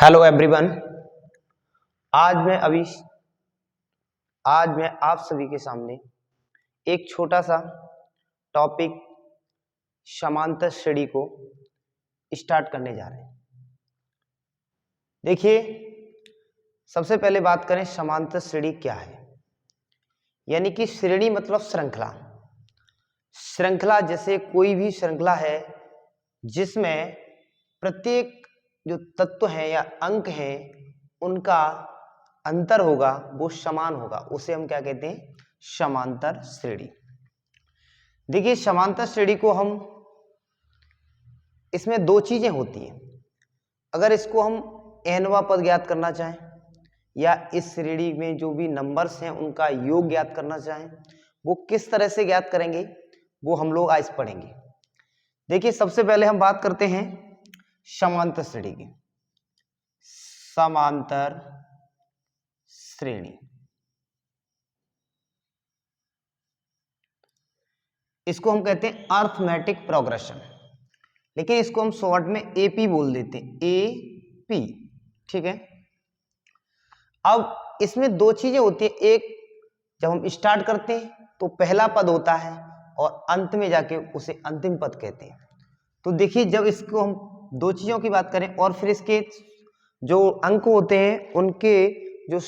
Hello everyone. आज मैं आप सभी के सामने एक छोटा सा टॉपिक समांतर श्रेणी को स्टार्ट करने जा रहे हैं। देखिए, सबसे पहले बात करें समांतर श्रेणी क्या है। यानी कि श्रेणी मतलब श्रृंखला। श्रृंखला जैसे कोई भी श्रृंखला है जिसमें प्रत्येक जो तत्व हैं या अंक हैं उनका अंतर होगा, वो समान होगा, उसे हम क्या कहते हैं? समांतर श्रेणी। देखिए, समांतर श्रेणी को हम इसमें दो चीजें होती हैं। अगर इसको हम nवां पद ज्ञात करना चाहें या इस श्रेणी में जो भी नंबर्स हैं उनका योग ज्ञात करना चाहें, वो किस तरह से ज्ञात करेंगे वो हम लोग आज पढ़ेंगे। देखिए, सबसे पहले हम बात करते हैं समांतर श्रेणी की। समांतर श्रेणी, इसको हम कहते हैं अर्थमेटिक प्रोग्रेशन, लेकिन इसको हम शॉर्ट में एपी बोल देते हैं, एपी। ठीक है। अब इसमें दो चीजें होती है। एक, जब हम स्टार्ट करते हैं तो पहला पद होता है और अंत में जाके उसे अंतिम पद कहते हैं। तो देखिए, जब इसको हम दो चीजों की बात करें और फिर इसके जो अंक होते हैं उनके जो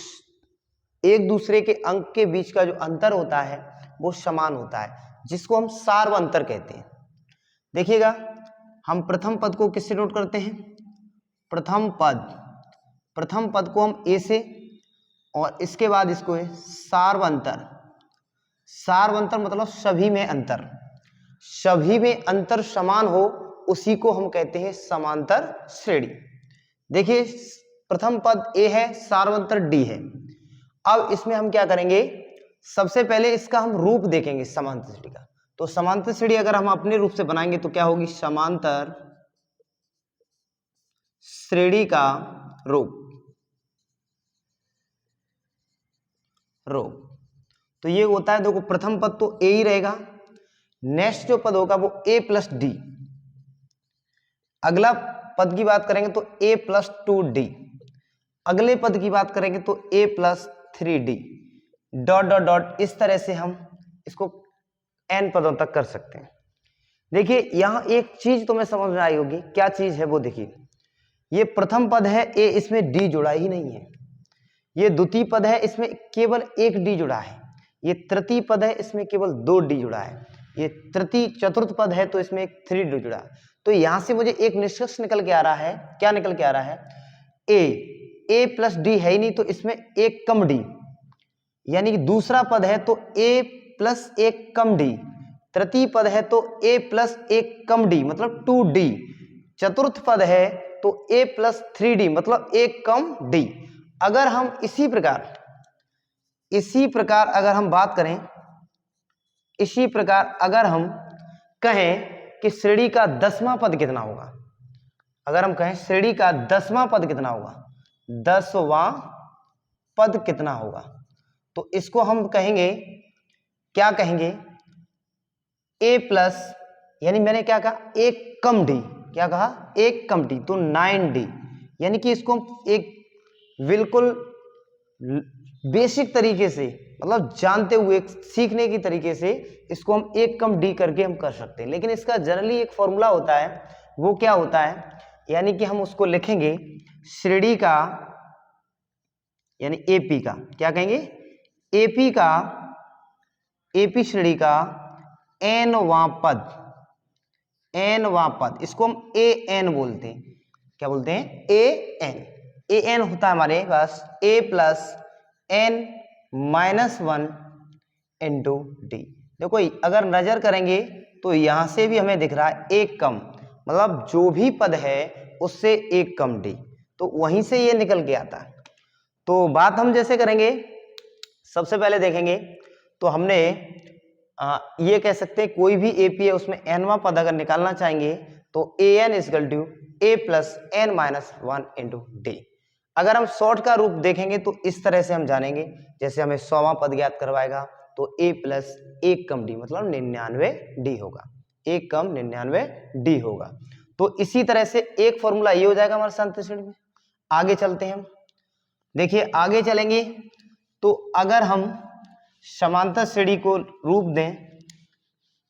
एक दूसरे के अंक के बीच का जो अंतर होता है वो समान होता है, जिसको हम सार्वअंतर कहते हैं। देखिएगा, हम प्रथम पद को किससे नोट करते हैं? प्रथम पद को हम ए से, और इसके बाद इसको है सार्वअंतर। सार्वअंतर मतलब सभी में अंतर, सभी में अंतर समान हो, उसी को हम कहते हैं समांतर श्रेणी। देखिए, प्रथम पद ए है, सार्वअंतर डी है। अब इसमें हम क्या करेंगे? सबसे पहले इसका हम रूप देखेंगे समांतर श्रेणी का। तो समांतर श्रेणी अगर हम अपने रूप से बनाएंगे तो क्या होगी? समांतर श्रेणी का रूप। तो ये होता है, देखो, प्रथम पद तो ए ही रहेगा, नेक्स्ट जो पद होगा वो ए प्लस डी, अगला पद की बात करेंगे तो ए प्लस 2d, अगले पद की बात करेंगे तो A plus 3d, dot dot dot, इस तरह से हम इसको n पदों तक कर सकते हैं। देखिए, यहां एक चीज तुम्हें समझ में आई होगी, क्या चीज है वो देखिए। ये प्रथम पद है ए, इसमें d जुड़ा ही नहीं है। ये द्वितीय पद है, इसमें केवल एक d जुड़ा है। ये तृतीय पद है, इसमें केवल 2d जुड़ा है। ये तृतीय चतुर्थ पद है तो इसमें एक 3d जुड़ा है। तो यहां से मुझे एक निष्कर्ष निकल के आ रहा है। क्या निकल के आ रहा है? ए प्लस डी है ही नहीं, तो इसमें एक कम डी, यानी कि दूसरा पद है तो ए प्लस एक कम डी, तृतीय पद है तो ए प्लस एक कम डी मतलब 2d, चतुर्थ पद है तो ए प्लस 3d मतलब एक कम डी। अगर हम इसी प्रकार अगर हम बात करें, इसी प्रकार अगर हम कहें कि श्रेणी का 10वां पद कितना होगा, अगर हम कहें श्रेणी का 10वां पद कितना होगा, 10वां पद कितना होगा, तो इसको हम कहेंगे, क्या कहेंगे? ए प्लस, यानी मैंने क्या कहा? एक कम डी। क्या कहा? एक कम डी, तो 9d। यानी कि इसको हम एक बिल्कुल बेसिक तरीके से, मतलब जानते हुए, सीखने की तरीके से इसको हम एक कम डी करके हम कर सकते हैं। लेकिन इसका जनरली एक फॉर्मूला होता है, वो क्या होता है? यानी कि हम उसको लिखेंगे श्रेणी का, यानी एपी का, क्या कहेंगे? एपी श्रेणी का nवां पद, इसको हम an बोलते हैं। क्या बोलते हैं? an होता है हमारे पास a plus n minus 1 into D. देखो, अगर नजर करेंगे तो यहां से भी हमें दिख रहा है एक कम, मतलब जो भी पद है उससे एक कम डी, तो वहीं से ये निकल के आता है। तो बात हम जैसे करेंगे, सबसे पहले देखेंगे तो हमने ये कह सकते हैं कोई भी एपी है उसमें nवां पद अगर निकालना चाहेंगे तो an equal to a plus n minus 1 into D. अगर हम शॉर्ट का रूप देखेंगे तो इस तरह से हम जानेंगे, जैसे हमें 100वां पद ज्ञात करवाएगा तो a प्लस एक कम डी मतलब 99d होगा, एक कम 99d होगा। तो इसी तरह से एक फॉर्मूला ये हो जाएगा हमारे समांतर श्रेणी में। आगे चलते हैं हम। देखिए आगे चलेंगे तो अगर हम समांतर श्रेणी को रूप दें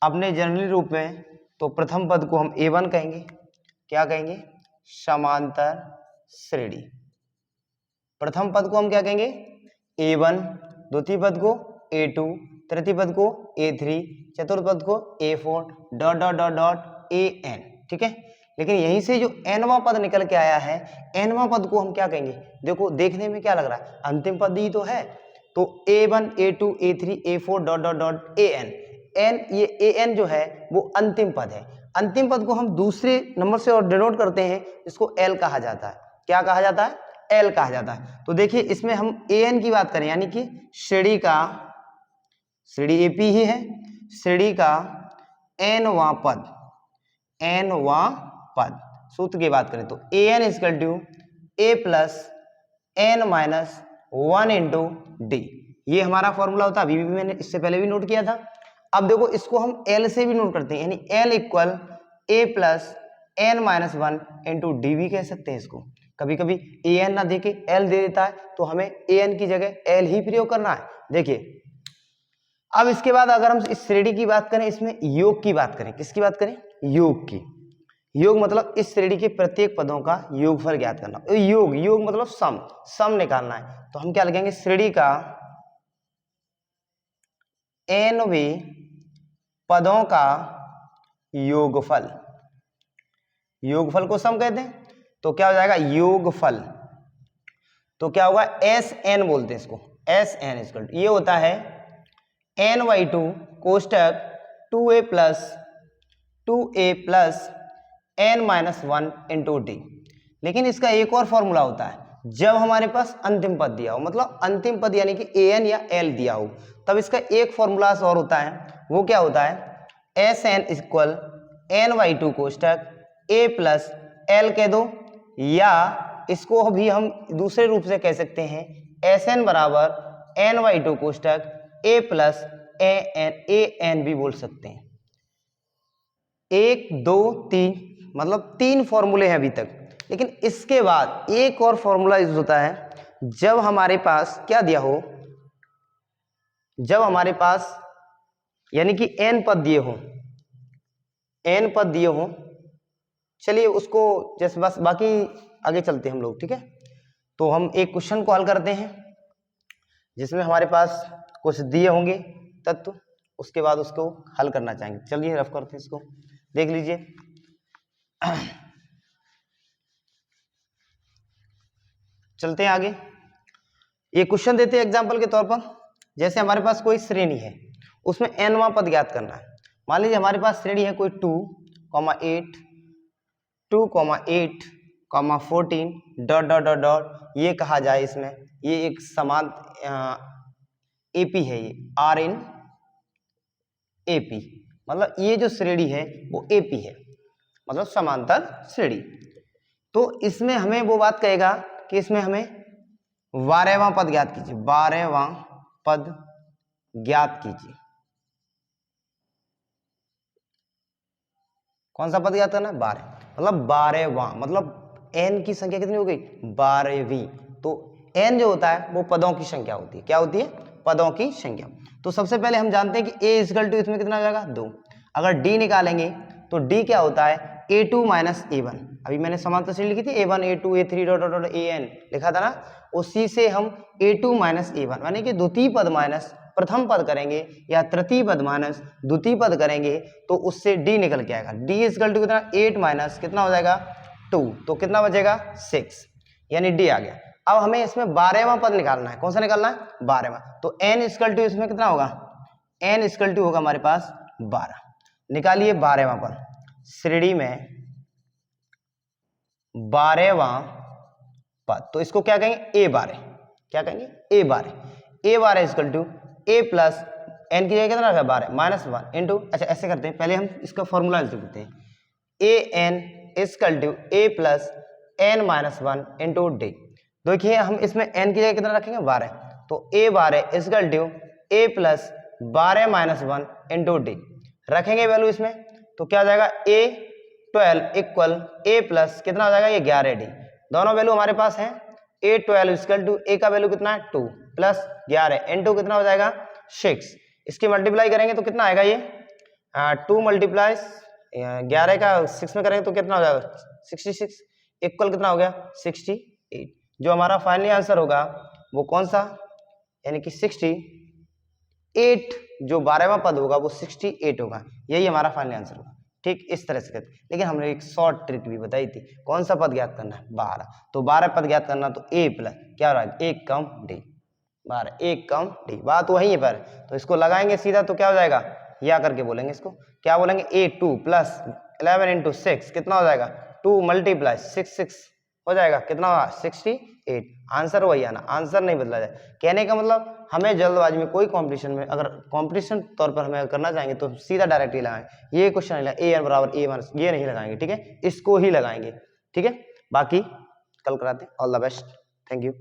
अपने जनरली रूप में, तो प्रथम पद को हम A1 कहेंगे। क्या कहेंगे? समांतर श्रेणी। प्रथम पद को हम क्या कहेंगे? A1, द्वितीय पद को A2, तृतीय पद को A3, चतुर्थ पद को A4 dot dot dot dot AN। ठीक है, लेकिन यहीं से जो nवां पद निकल के आया है, nवां पद को हम क्या कहेंगे? देखो देखने में क्या लग रहा है, अंतिम पद ही तो है, तो A1, A2, A3, A4 dot dot dot AN। n ये an जो है वो अंतिम पद है। अंतिम पद को हम दूसरे नंबर से और डिनोट करते हैं, जिसको L कहा जाता है। क्या कहा जाता है? L कहा जाता है। तो देखिए इसमें हम an की बात करें, यानी कि श्रेणी का, श्रेणी AP ही है, श्रेणी का nवां पद, nवां पद सूत्र की बात करें तो an equal to A plus n minus 1 into D. ये हमारा फॉर्मूला होता है, अभी भी मैंने इससे पहले भी नोट किया था। अब देखो इसको हम L से भी नोट करते हैं, यानी L equal A plus n minus 1 into D भी कह सकते हैं इसको। कभी कभी an ना देके L दे देता है, तो हमें an की जगह L ही प्रयोग करना है। देखिए अब इसके बाद अगर हम इस श्रेणी की बात करें, इसमें योग की बात करें, किसकी बात करें? योग की। योग मतलब इस श्रेणी के प्रत्येक पदों का योगफल ज्ञात करना। योग, योग मतलब सम, सम निकालना है। तो हम क्या लिखेंगे? श्रेणी का nवें पदों का योगफल। योगफल को सम कहते हैं, तो क्या हो जाएगा? योगफल। तो क्या होगा? SN बोलते हैं इसको, SN इक्वल टू, ये होता है n/2 कोष्टक 2a plus n minus 1 into D. लेकिन इसका एक और फॉर्मूला होता है, जब हमारे पास अंतिम पद दिया हो, मतलब अंतिम पद यानी कि an या L दिया हो, तब इसका एक फॉर्मूला और होता है। वो क्या होता है? SN equal n/2 कोष्टक a plus L कह दो, या इसको भी हम दूसरे रूप से कह सकते हैं, SN बराबर n/2 कोष्टक a प्लस AN भी बोल सकते हैं। 1, 2, 3 मतलब 3 फॉर्मूले हैं अभी तक। लेकिन इसके बाद एक और फॉर्मूला यूज होता है, जब हमारे पास क्या दिया हो, जब हमारे पास यानी कि n पद दिए हो, n पद दिए हो। चलिए उसको जैसे बस, बाकी आगे चलते हैं हम लोग। ठीक है, तो हम एक क्वेश्चन को हल करते हैं जिसमें हमारे पास कुछ दिए होंगे तत्व, उसके बाद उसको हल करना चाहेंगे। चलिए रफ करते हैं इसको, देख लीजिए। चलते हैं आगे। ये क्वेश्चन देते हैं एग्जांपल के तौर पर, जैसे हमारे पास कोई श्रेणी है, उसमें nवां पद ज्ञात करना है। मान लीजिए हमारे पास श्रेणी है कोई 2,8, 2,8, 14 डॉट डॉट डॉट डॉट, ये कहा जाए इसमें, ये एक समान AP है, ये R इन AP, मतलब ये जो श्रेणी है वो AP है, मतलब समांतर श्रेणी। तो इसमें हमें वो बात कहेगा कि इसमें हमें 12वां पद ज्ञात कीजिए, 12वां पद ज्ञात कीजिए। कौन सा पद ज्ञात करना है? 12, मतलब 12वां, मतलब n की संख्या कितनी हो गई? 12वीं। तो n जो होता है वो पदों की संख्या होती है। क्या होती है? पदों की संख्या। तो सबसे पहले हम जानते हैं कि a इक्वल टू इसमें कितना आ जाएगा? 2। अगर d निकालेंगे तो d क्या होता है? A2 minus A1। अभी मैंने समांतर श्रेणी लिखी थी, A1, A2, A3 dot dot AN लिखा था ना, उसी से हम A2 माइनस A1 यानी कि द्वितीय पद माइनस प्रथम पद करेंगे, या तृतीय पद माइनस द्वितीय पद करेंगे, तो उससे d निकल के आएगा। d इक्वल टू कितना? 8 माइनस कितना हो जाएगा? 2। तो कितना बचेगा? 6, यानी d आ गया। अब हमें इसमें 12वां पद निकालना है। कौन सा निकालना है? 12वां। तो n इक्वल टू इसमें कितना होगा? n इक्वल टू होगा हमारे पास 12। निकालिए 12वां पद। श्रेणी में 12वां पद, तो इसको क्या कहेंगे? A12। क्या कहेंगे? A12। A12 equal to A plus n की जगह कितना रखा? 12 माइनस 1 इंटू, अच्छा ऐसे करते हैं, पहले हम इसका फॉर्मूला लिख देते हैं। AN equal to A plus n minus 1 into D. देखिए हम इसमें n की जगह कितना रखेंगे? 12। तो A12 equal to A plus 12 minus 1 into D. रखेंगे वैल्यू इसमें, तो क्या हो जाएगा? A12 इक्वल A प्लस कितना हो जाएगा? ये 11D दोनों वैल्यू हमारे पास है। A12 इक्वल टू ए का वैल्यू कितना है 2 प्लस 11 इनटू कितना हो जाएगा 6। इसकी मल्टीप्लाई करेंगे तो कितना आएगा ये 2 मल्टीप्लाई 11 का 6 में करेंगे तो कितना हो जाएगा 66 इक्वल कितना हो गया 68। जो हमारा फाइनली आंसर होगा वो कौन सा, यानी कि 68, जो 12वां पद होगा वो 68 होगा। यही हमारा फाइनल आंसर होगा। ठीक, इस तरह से करते। लेकिन हमने एक शॉर्ट ट्रिक भी बताई थी, कौन सा पद ज्ञात करना है 12, तो 12 पद ज्ञात करना तो a प्लस क्या हो रहा है 1 कम d, 12 1 कम d, बात वही है पर। तो इसको लगाएंगे सीधा तो क्या हो जाएगा, या करके बोलेंगे इसको, क्या बोलेंगे a2 प्लस 11 इंटू 6 कितना हो जाएगा 2 मल्टीप्लाई 6 हो जाएगा कितना होगा 68। आंसर वही आना, आंसर नहीं बदला जाए। कहने का मतलब हमें जल्दबाजी में कोई कंपटीशन में अगर कंपटीशन तौर पर हमें करना चाहेंगे तो सीधा डायरेक्ट ही लगाएंगे, ये क्वेश्चन नहीं लगाएंगे a बराबर a माइनस, ये नहीं लगाएंगे। ठीक है, इसको ही लगाएंगे। ठीक है, बाकी कल कराते हैं। All the best, thank you.